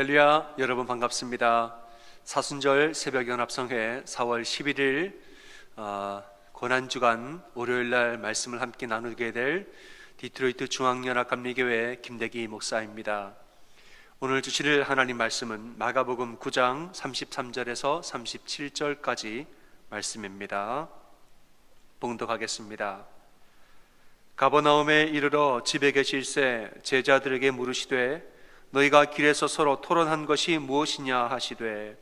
할렐루야, 여러분 반갑습니다. 사순절 새벽연합성회 4월 11일 고난주간 월요일날 말씀을 함께 나누게 될 디트로이트 중앙연합감리교회 김대기 목사입니다. 오늘 주실 하나님 말씀은 마가복음 9장 33절에서 37절까지 말씀입니다. 봉독하겠습니다. 가버나움에 이르러 집에 계실새 제자들에게 물으시되 너희가 길에서 서로 토론한 것이 무엇이냐 하시되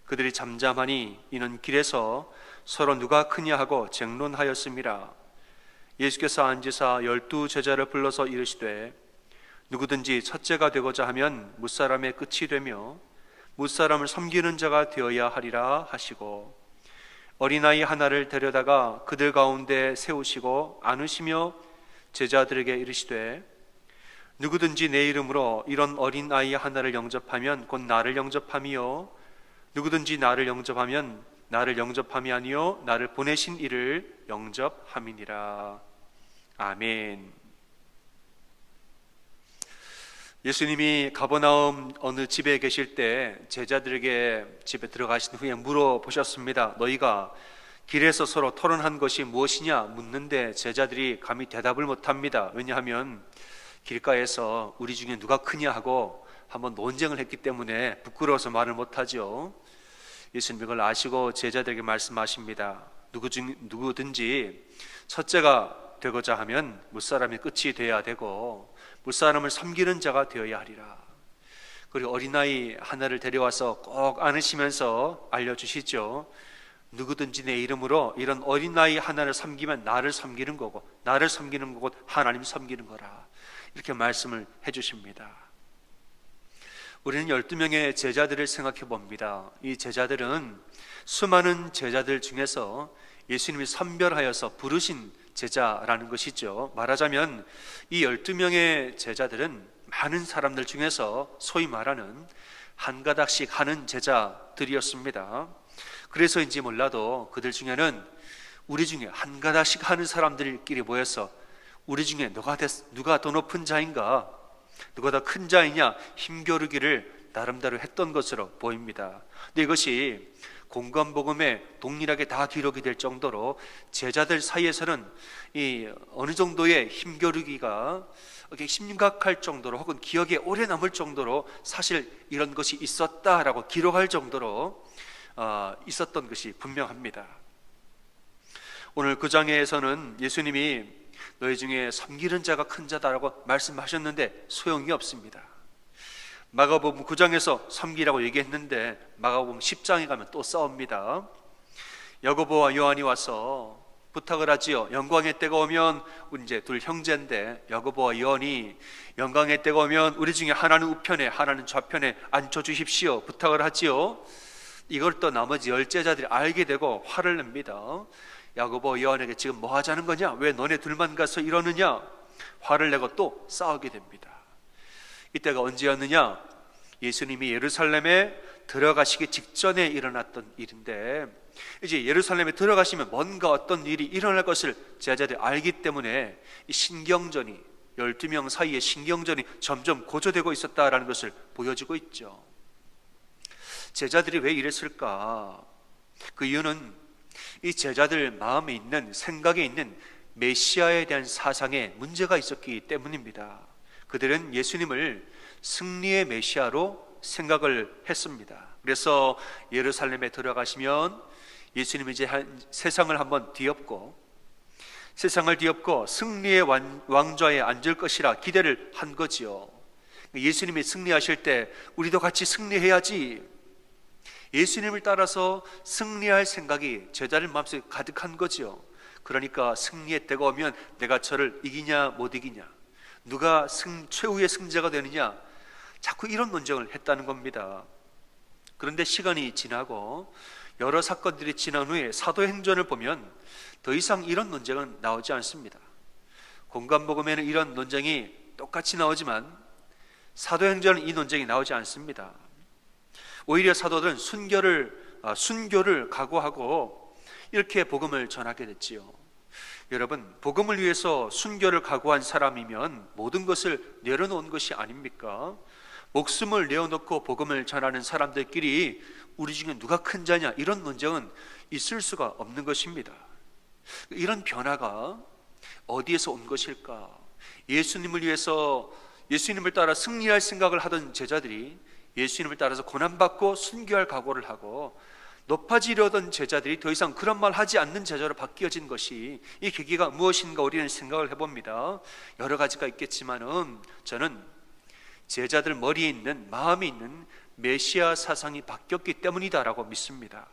그들이 잠잠하니 이는 길에서 서로 누가 크냐 하고 쟁론하였음이라. 예수께서 앉으사 12 제자를 불러서 이르시되 누구든지 첫째가 되고자 하면 무사람의 끝이 되며 무사람을 섬기는 자가 되어야 하리라 하시고 어린아이 하나를 데려다가 그들 가운데 세우시고 안으시며 제자들에게 이르시되 누구든지 내 이름으로 이런 어린아이 하나를 영접하면 곧 나를 영접함이요 누구든지 나를 영접하면 나를 영접함이 아니요 나를 보내신 이를 영접함이니라. 아멘. 예수님이 가버나움 어느 집에 계실 때 제자들에게 집에 들어가신 후에 물어보셨습니다. 너희가 길에서 서로 토론한 것이 무엇이냐 묻는데 제자들이 감히 대답을 못합니다. 왜냐하면 길가에서 우리 중에 누가 크냐 하고 한번 논쟁을 했기 때문에 부끄러워서 말을 못하죠. 예수님 이걸 아시고 제자들에게 말씀하십니다. 누구든지 첫째가 되고자 하면 무사람의 끝이 되어야 되고 무사람을 섬기는 자가 되어야 하리라. 그리고 어린아이 하나를 데려와서 꼭 안으시면서 알려주시죠. 누구든지 내 이름으로 이런 어린아이 하나를 섬기면 나를 섬기는 거고 나를 섬기는 거고 하나님 섬기는 거라. 이렇게 말씀을 해주십니다. 우리는 12명의 제자들을 생각해 봅니다. 이 제자들은 수많은 제자들 중에서 예수님이 선별하여서 부르신 제자라는 것이죠. 말하자면 이 12명의 제자들은 많은 사람들 중에서 소위 말하는 한 가닥씩 하는 제자들이었습니다. 그래서인지 몰라도 그들 중에는 우리 중에 한 가닥씩 하는 사람들끼리 모여서 우리 중에 누가 더 높은 자인가, 누가 더 큰 자이냐 힘겨루기를 나름대로 했던 것으로 보입니다. 근데 이것이 공관복음에 동일하게 다 기록이 될 정도로 제자들 사이에서는 이 어느 정도의 힘겨루기가 심각할 정도로 혹은 기억에 오래 남을 정도로 사실 이런 것이 있었다라고 기록할 정도로 있었던 것이 분명합니다. 오늘 그 장에서는 예수님이 너희 중에 섬기는 자가 큰 자다라고 말씀하셨는데 소용이 없습니다. 마가복음 9장에서 섬기라고 얘기했는데 마가복음 10장에 가면 또 싸웁니다. 야고보와 요한이 와서 부탁을 하지요. 영광의 때가 오면 우리 이제 둘 형제인데 야고보와 요한이 영광의 때가 오면 우리 중에 하나는 우편에 하나는 좌편에 앉혀주십시오 부탁을 하지요. 이걸 또 나머지 10제자들이 알게 되고 화를 냅니다. 야고보 요한에게 지금 뭐 하자는 거냐? 왜 너네 둘만 가서 이러느냐? 화를 내고 또 싸우게 됩니다. 이때가 언제였느냐? 예수님이 예루살렘에 들어가시기 직전에 일어났던 일인데 이제 예루살렘에 들어가시면 뭔가 어떤 일이 일어날 것을 제자들이 알기 때문에 이 신경전이 12명 사이의 신경전이 점점 고조되고 있었다라는 것을 보여주고 있죠. 제자들이 왜 이랬을까? 그 이유는 이 제자들 마음에 있는 생각에 있는 메시아에 대한 사상에 문제가 있었기 때문입니다. 그들은 예수님을 승리의 메시아로 생각을 했습니다. 그래서 예루살렘에 들어가시면 예수님이 이제 세상을 한번 뒤엎고 승리의 왕좌에 앉을 것이라 기대를 한 거지요. 예수님이 승리하실 때 우리도 같이 승리해야지. 예수님을 따라서 승리할 생각이 제자들 마음속에 가득한 거지요. 그러니까 승리의 때가 오면 내가 저를 이기냐 못 이기냐, 누가 최후의 승자가 되느냐, 자꾸 이런 논쟁을 했다는 겁니다. 그런데 시간이 지나고 여러 사건들이 지난 후에 사도행전을 보면 더 이상 이런 논쟁은 나오지 않습니다. 공관복음에는 이런 논쟁이 똑같이 나오지만 사도행전은 이 논쟁이 나오지 않습니다. 오히려 사도들은 순교를 각오하고 이렇게 복음을 전하게 됐지요. 여러분, 복음을 위해서 순교를 각오한 사람이면 모든 것을 내려놓은 것이 아닙니까? 목숨을 내어놓고 복음을 전하는 사람들끼리 우리 중에 누가 큰 자냐, 이런 논쟁은 있을 수가 없는 것입니다. 이런 변화가 어디에서 온 것일까? 예수님을 위해서, 예수님을 따라 승리할 생각을 하던 제자들이 예수님을 따라서 고난받고 순교할 각오를 하고, 높아지려던 제자들이 더 이상 그런 말 하지 않는 제자로 바뀌어진 것이, 이 계기가 무엇인가 우리는 생각을 해봅니다. 여러 가지가 있겠지만은 저는 제자들 머리에 있는, 마음에 있는 메시아 사상이 바뀌었기 때문이다라고 믿습니다.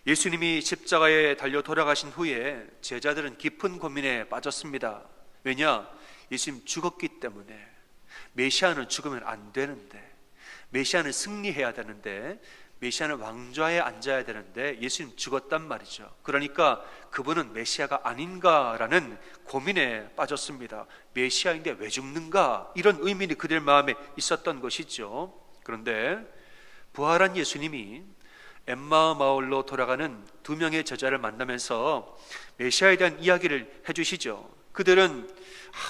예수님이 십자가에 달려 돌아가신 후에 제자들은 깊은 고민에 빠졌습니다. 왜냐? 예수님 죽었기 때문에. 메시아는 죽으면 안 되는데, 메시아는 승리해야 되는데, 메시아는 왕좌에 앉아야 되는데 예수님 죽었단 말이죠. 그러니까 그분은 메시아가 아닌가라는 고민에 빠졌습니다. 메시아인데 왜 죽는가? 이런 의문이 그들 마음에 있었던 것이죠. 그런데 부활한 예수님이 엠마오 마을로 돌아가는 두 명의 제자를 만나면서 메시아에 대한 이야기를 해주시죠. 그들은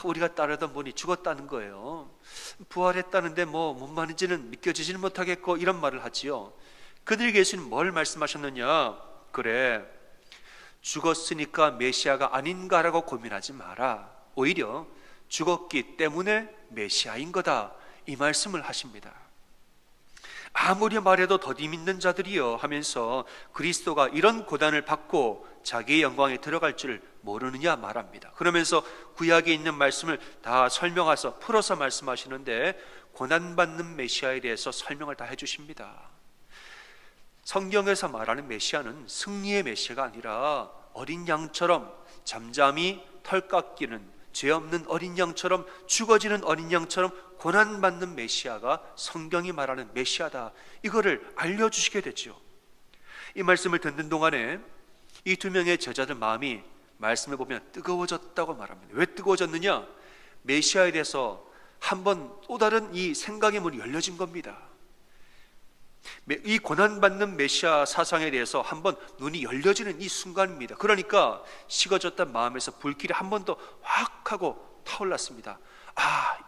우리가 따르던 분이 죽었다는 거예요. 부활했다는데 뭔 말인지는 믿겨지지는 못하겠고, 이런 말을 하지요. 그들에게 예수님 뭘 말씀하셨느냐? 그래, 죽었으니까 메시아가 아닌가라고 고민하지 마라. 오히려 죽었기 때문에 메시아인 거다, 이 말씀을 하십니다. 아무리 말해도 더디 믿는 자들이여 하면서 그리스도가 이런 고난을 받고 자기의 영광에 들어갈 줄 모르느냐 말합니다. 그러면서 구약에 있는 말씀을 다 설명해서 풀어서 말씀하시는데, 고난받는 메시아에 대해서 설명을 다 해주십니다. 성경에서 말하는 메시아는 승리의 메시아가 아니라 어린 양처럼 잠잠히 털 깎이는, 죄 없는 어린 양처럼, 죽어지는 어린 양처럼 고난받는 메시아가 성경이 말하는 메시아다, 이거를 알려주시게 됐죠. 이 말씀을 듣는 동안에 이 두 명의 제자들 마음이 말씀해 보면 뜨거워졌다고 말합니다. 왜 뜨거워졌느냐? 메시아에 대해서 한번 또 다른 이 생각의 문이 열려진 겁니다. 이 고난받는 메시아 사상에 대해서 한번 눈이 열려지는 이 순간입니다. 그러니까 식어졌던 마음에서 불길이 한 번 더 확 하고 타올랐습니다.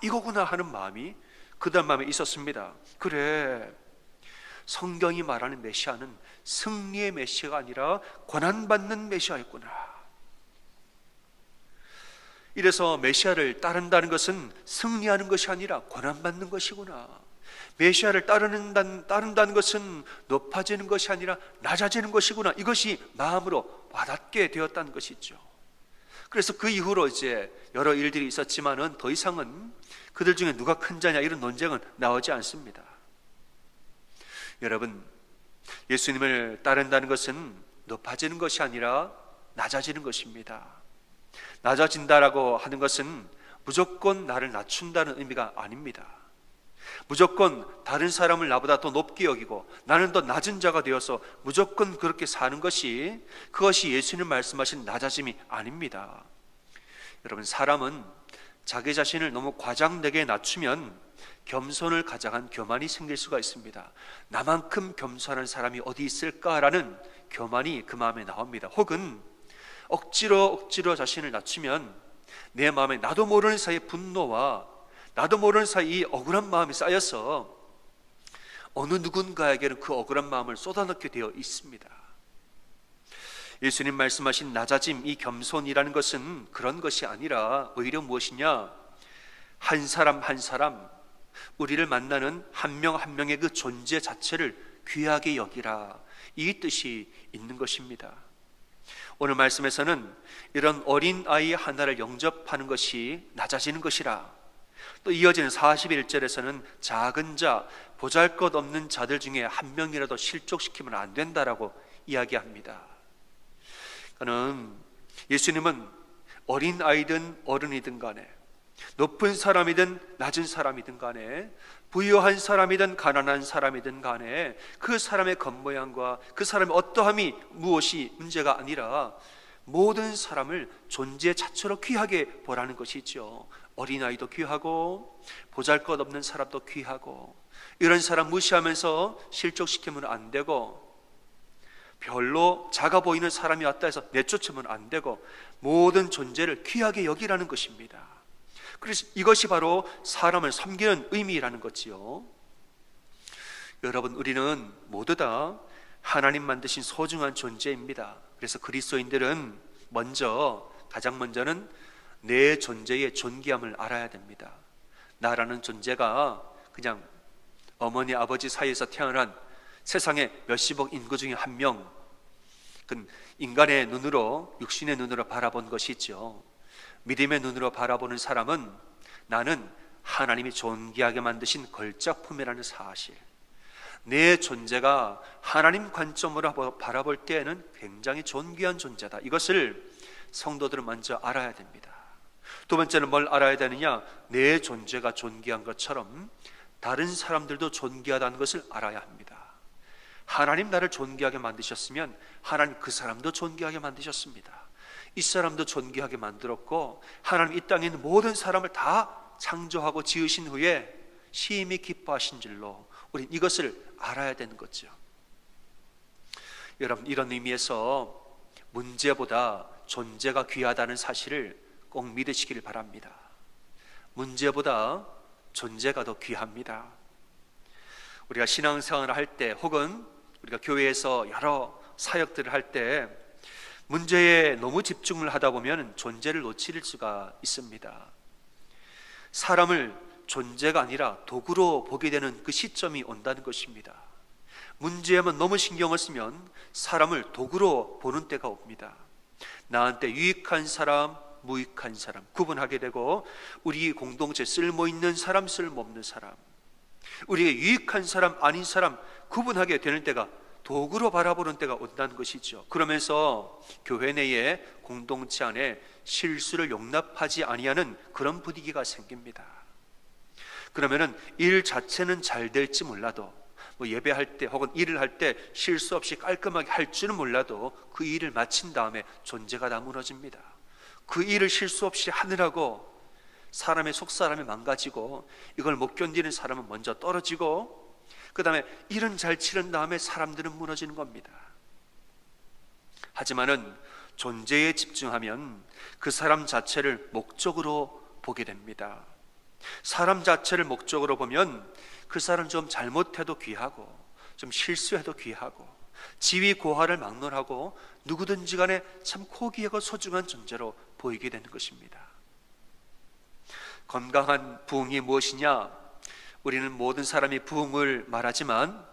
이거구나 하는 마음이 그들 마음에 있었습니다. 그래, 성경이 말하는 메시아는 승리의 메시아가 아니라 고난받는 메시아였구나. 이래서 메시아를 따른다는 것은 승리하는 것이 아니라 고난받는 것이구나. 메시아를 따른다는 것은 높아지는 것이 아니라 낮아지는 것이구나. 이것이 마음으로 와닿게 되었다는 것이죠. 그래서 그 이후로 이제 여러 일들이 있었지만은 더 이상은 그들 중에 누가 큰 자냐, 이런 논쟁은 나오지 않습니다. 여러분, 예수님을 따른다는 것은 높아지는 것이 아니라 낮아지는 것입니다. 낮아진다라고 하는 것은 무조건 나를 낮춘다는 의미가 아닙니다. 무조건 다른 사람을 나보다 더 높게 여기고 나는 더 낮은 자가 되어서 무조건 그렇게 사는 것이, 그것이 예수님 말씀하신 낮아짐이 아닙니다. 여러분, 사람은 자기 자신을 너무 과장되게 낮추면 겸손을 가장한 교만이 생길 수가 있습니다. 나만큼 겸손한 사람이 어디 있을까라는 교만이 그 마음에 나옵니다. 혹은 억지로 자신을 낮추면 내 마음에 나도 모르는 사이에 분노와 나도 모르는 사이 억울한 마음이 쌓여서 어느 누군가에게는 그 억울한 마음을 쏟아넣게 되어 있습니다. 예수님 말씀하신 낮아짐, 이 겸손이라는 것은 그런 것이 아니라 오히려 무엇이냐? 한 사람 한 사람, 우리를 만나는 한 명 한 명의 그 존재 자체를 귀하게 여기라, 이 뜻이 있는 것입니다. 오늘 말씀에서는 이런 어린 아이 하나를 영접하는 것이 낮아지는 것이라, 또 이어지는 41절에서는 작은 자, 보잘것없는 자들 중에 한 명이라도 실족시키면 안 된다라고 이야기합니다. 그는 예수님은 어린 아이든 어른이든 간에, 높은 사람이든 낮은 사람이든 간에, 부유한 사람이든 가난한 사람이든 간에 그 사람의 겉모양과 그 사람의 어떠함이 무엇이 문제가 아니라 모든 사람을 존재 자체로 귀하게 보라는 것이죠. 어린아이도 귀하고 보잘것없는 사람도 귀하고, 이런 사람 무시하면서 실족시키면 안 되고, 별로 작아 보이는 사람이 왔다 해서 내쫓으면 안 되고, 모든 존재를 귀하게 여기라는 것입니다. 그래서 이것이 바로 사람을 섬기는 의미라는 거지요. 여러분, 우리는 모두 다 하나님 만드신 소중한 존재입니다. 그래서 그리스도인들은 가장 먼저는 내 존재의 존귀함을 알아야 됩니다. 나라는 존재가 그냥 어머니 아버지 사이에서 태어난 세상의 몇십억 인구 중에 한 명, 그 인간의 눈으로, 육신의 눈으로 바라본 것이죠. 믿음의 눈으로 바라보는 사람은 나는 하나님이 존귀하게 만드신 걸작품이라는 사실, 내 존재가 하나님 관점으로 바라볼 때에는 굉장히 존귀한 존재다, 이것을 성도들은 먼저 알아야 됩니다. 두 번째는 뭘 알아야 되느냐? 내 존재가 존귀한 것처럼 다른 사람들도 존귀하다는 것을 알아야 합니다. 하나님 나를 존귀하게 만드셨으면 하나님 그 사람도 존귀하게 만드셨습니다. 이 사람도 존귀하게 만들었고, 하나님 이 땅에 있는 모든 사람을 다 창조하고 지으신 후에 심히 기뻐하신 줄로 우리 이것을 알아야 되는 거죠. 여러분, 이런 의미에서 문제보다 존재가 귀하다는 사실을 꼭 믿으시길 바랍니다. 문제보다 존재가 더 귀합니다. 우리가 신앙생활을 할 때, 혹은 우리가 교회에서 여러 사역들을 할 때 문제에 너무 집중을 하다 보면 존재를 놓칠 수가 있습니다. 사람을 존재가 아니라 도구로 보게 되는 그 시점이 온다는 것입니다. 문제에만 너무 신경을 쓰면 사람을 도구로 보는 때가 옵니다. 나한테 유익한 사람, 무익한 사람 구분하게 되고, 우리 공동체 쓸모있는 사람, 쓸모없는 사람, 우리에게 유익한 사람, 아닌 사람 구분하게 되는 때가, 도구로 바라보는 때가 온다는 것이죠. 그러면서 교회 내에, 공동체 안에 실수를 용납하지 아니하는 그런 분위기가 생깁니다. 그러면은 일 자체는 잘 될지 몰라도, 예배할 때 혹은 일을 할 때 실수 없이 깔끔하게 할 줄은 몰라도 그 일을 마친 다음에 존재가 다 무너집니다. 그 일을 실수 없이 하느라고 사람의 속사람이 망가지고, 이걸 못 견디는 사람은 먼저 떨어지고, 그 다음에 일은 잘 치른 다음에 사람들은 무너지는 겁니다. 하지만은 존재에 집중하면 그 사람 자체를 목적으로 보게 됩니다. 사람 자체를 목적으로 보면 그 사람 좀 잘못해도 귀하고, 좀 실수해도 귀하고, 지위 고하를 막론하고 누구든지 간에 참 고귀하고 소중한 존재로 보이게 되는 것입니다. 건강한 부흥이 무엇이냐? 우리는 모든 사람이 부흥을 말하지만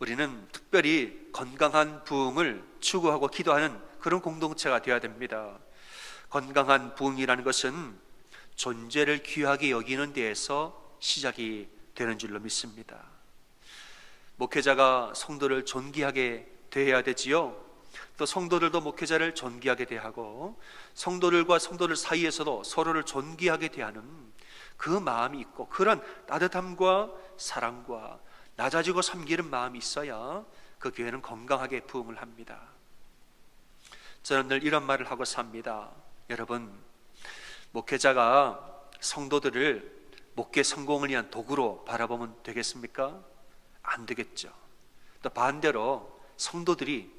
우리는 특별히 건강한 부흥을 추구하고 기도하는 그런 공동체가 되어야 됩니다. 건강한 부흥이라는 것은 존재를 귀하게 여기는 데에서 시작이 되는 줄로 믿습니다. 목회자가 성도를 존귀하게 대해야 되지요. 또 성도들도 목회자를 존귀하게 대하고, 성도들과 성도들 사이에서도 서로를 존귀하게 대하는 그 마음이 있고, 그런 따뜻함과 사랑과 낮아지고 섬기는 마음이 있어야 그 교회는 건강하게 부흥을 합니다. 저는 늘 이런 말을 하고 삽니다. 여러분, 목회자가 성도들을 목회 성공을 위한 도구로 바라보면 되겠습니까? 안 되겠죠. 또 반대로 성도들이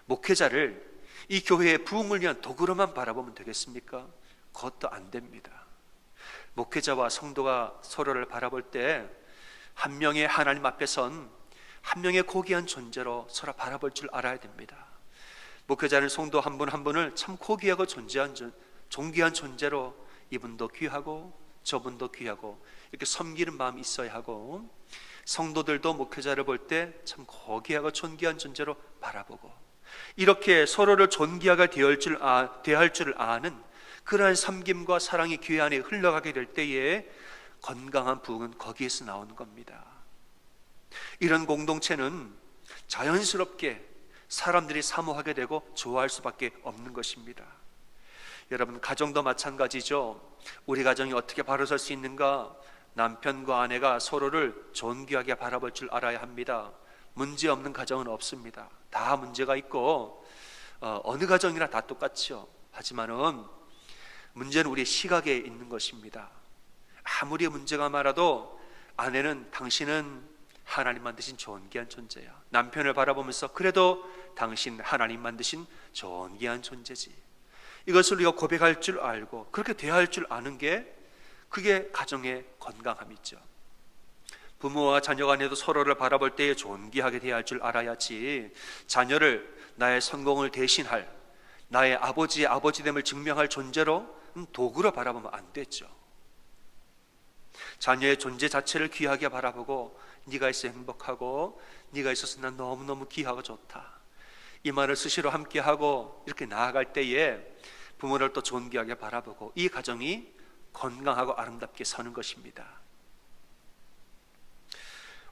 목회자를 이 교회의 부흥을 위한 도구로만 바라보면 되겠습니까? 그것도 안 됩니다. 목회자와 성도가 서로를 바라볼 때 한 명의 하나님 앞에 선 한 명의 고귀한 존재로 서로 바라볼 줄 알아야 됩니다. 목회자는 성도 한 분 한 분을 참 고귀하고 존귀한 존재로, 이분도 귀하고 저분도 귀하고 이렇게 섬기는 마음이 있어야 하고, 성도들도 목회자를 볼 때 참 고귀하고 존귀한 존재로 바라보고, 이렇게 서로를 존귀하게 대할 줄 아는 그러한 섬김과 사랑이 교회 안에 흘러가게 될 때에 건강한 부흥은 거기에서 나오는 겁니다. 이런 공동체는 자연스럽게 사람들이 사모하게 되고 좋아할 수밖에 없는 것입니다. 여러분, 가정도 마찬가지죠. 우리 가정이 어떻게 바로 설 수 있는가? 남편과 아내가 서로를 존귀하게 바라볼 줄 알아야 합니다. 문제 없는 가정은 없습니다. 다 문제가 있고, 어느 가정이나 다 똑같죠. 하지만은 문제는 우리의 시각에 있는 것입니다. 아무리 문제가 많아도 아내는 당신은 하나님 만드신 존귀한 존재야. 남편을 바라보면서 그래도 당신 하나님 만드신 존귀한 존재지. 이것을 우리가 고백할 줄 알고 그렇게 대할 줄 아는 게 그게 가정의 건강함이죠. 부모와 자녀 간에도 서로를 바라볼 때에 존귀하게 대할 줄 알아야지 자녀를 나의 성공을 대신할, 나의 아버지의 아버지됨을 증명할 존재로, 도구로 바라보면 안 되죠. 자녀의 존재 자체를 귀하게 바라보고 네가 있어 행복하고 네가 있어서 난 너무너무 귀하고 좋다, 이 말을 수시로 함께하고 이렇게 나아갈 때에 부모를 또 존귀하게 바라보고 이 가정이 건강하고 아름답게 서는 것입니다.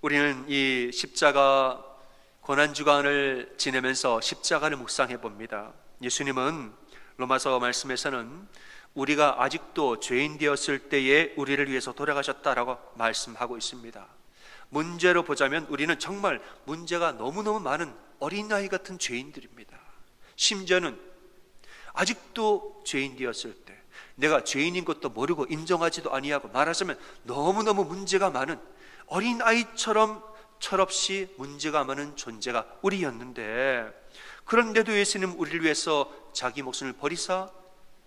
우리는 이 십자가 고난주간을 지내면서 십자가를 묵상해 봅니다. 예수님은 로마서 말씀에서는 우리가 아직도 죄인 되었을 때에 우리를 위해서 돌아가셨다라고 말씀하고 있습니다. 문제로 보자면 우리는 정말 문제가 너무너무 많은 어린아이 같은 죄인들입니다. 심지어는 아직도 죄인 되었을 때 내가 죄인인 것도 모르고 인정하지도 아니하고, 말하자면 너무너무 문제가 많은 어린아이처럼 철없이 문제가 많은 존재가 우리였는데, 그런데도 예수님 우리를 위해서 자기 목숨을 버리사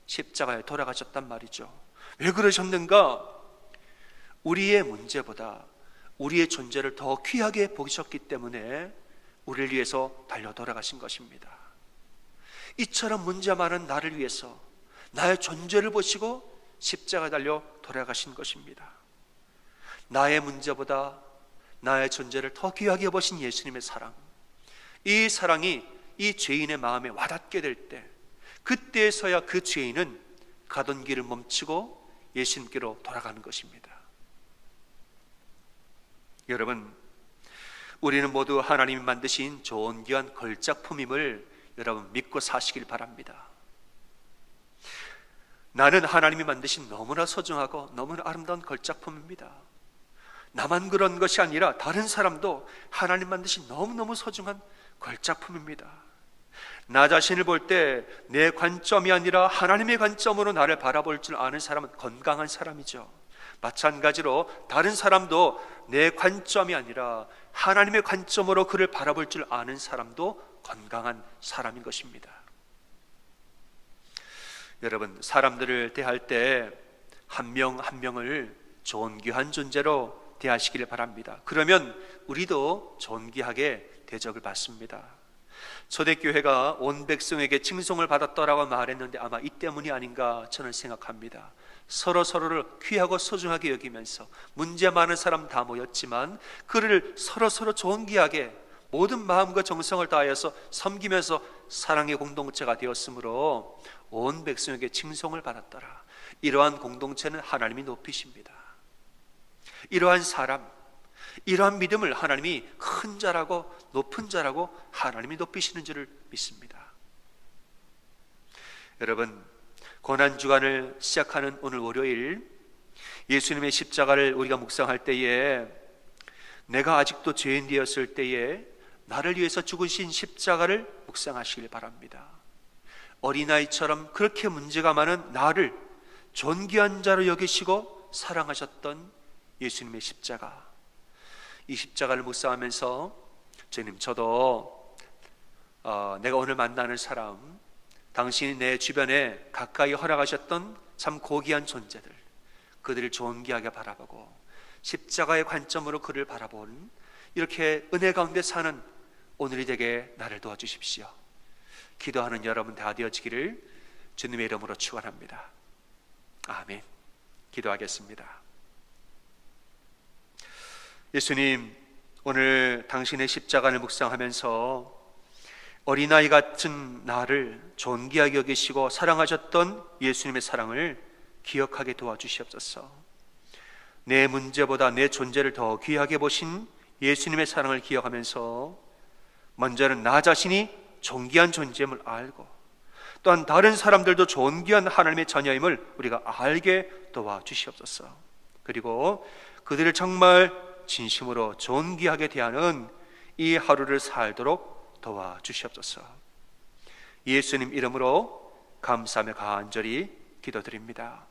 십자가에 돌아가셨단 말이죠. 왜 그러셨는가? 우리의 문제보다 우리의 존재를 더 귀하게 보셨기 때문에 우리를 위해서 달려 돌아가신 것입니다. 이처럼 문제 많은 나를 위해서 나의 존재를 보시고 십자가에 달려 돌아가신 것입니다. 나의 문제보다 나의 존재를 더 귀하게 보신 예수님의 사랑, 이 사랑이 이 죄인의 마음에 와닿게 될 때, 그때서야 그 죄인은 가던 길을 멈추고 예수님께로 돌아가는 것입니다. 여러분, 우리는 모두 하나님이 만드신 좋은 귀한 걸작품임을 여러분 믿고 사시길 바랍니다. 나는 하나님이 만드신 너무나 소중하고 너무나 아름다운 걸작품입니다. 나만 그런 것이 아니라 다른 사람도 하나님 만드신 너무너무 소중한 걸작품입니다. 나 자신을 볼 때 내 관점이 아니라 하나님의 관점으로 나를 바라볼 줄 아는 사람은 건강한 사람이죠. 마찬가지로 다른 사람도 내 관점이 아니라 하나님의 관점으로 그를 바라볼 줄 아는 사람도 건강한 사람인 것입니다. 여러분, 사람들을 대할 때 한 명 한 명을 존귀한 존재로 대하시기를 바랍니다. 그러면 우리도 존귀하게 대접을 받습니다. 초대교회가 온 백성에게 칭송을 받았더라고 말했는데 아마 이 때문이 아닌가 저는 생각합니다. 서로를 귀하고 소중하게 여기면서 문제 많은 사람 다 모였지만 그를 서로 존귀하게 모든 마음과 정성을 다하여서 섬기면서 사랑의 공동체가 되었으므로 온 백성에게 칭송을 받았더라. 이러한 공동체는 하나님이 높이십니다. 이러한 사람, 이러한 믿음을 하나님이 큰 자라고 높은 자라고 하나님이 높이시는 줄을 믿습니다. 여러분, 고난주간을 시작하는 오늘 월요일, 예수님의 십자가를 우리가 묵상할 때에 내가 아직도 죄인 되었을 때에 나를 위해서 죽으신 십자가를 묵상하시길 바랍니다. 어린아이처럼 그렇게 문제가 많은 나를 존귀한 자로 여기시고 사랑하셨던 예수님의 십자가, 이 십자가를 묵상하면서 주님, 저도 내가 오늘 만나는 사람, 당신이 내 주변에 가까이 허락하셨던 참 고귀한 존재들, 그들을 존귀하게 바라보고 십자가의 관점으로 그를 바라보는 이렇게 은혜 가운데 사는 오늘이 되게 나를 도와주십시오. 기도하는 여러분 다 되어지기를 주님의 이름으로 축원합니다. 아멘. 기도하겠습니다. 예수님, 오늘 당신의 십자가를 묵상하면서 어린아이 같은 나를 존귀하게 여기시고 사랑하셨던 예수님의 사랑을 기억하게 도와주시옵소서. 내 문제보다 내 존재를 더 귀하게 보신 예수님의 사랑을 기억하면서 먼저는 나 자신이 존귀한 존재임을 알고 또한 다른 사람들도 존귀한 하나님의 자녀임을 우리가 알게 도와주시옵소서. 그리고 그들을 정말 진심으로 존귀하게 대하는 이 하루를 살도록 도와주시옵소서. 예수님 이름으로 감사하며 간절히 기도드립니다.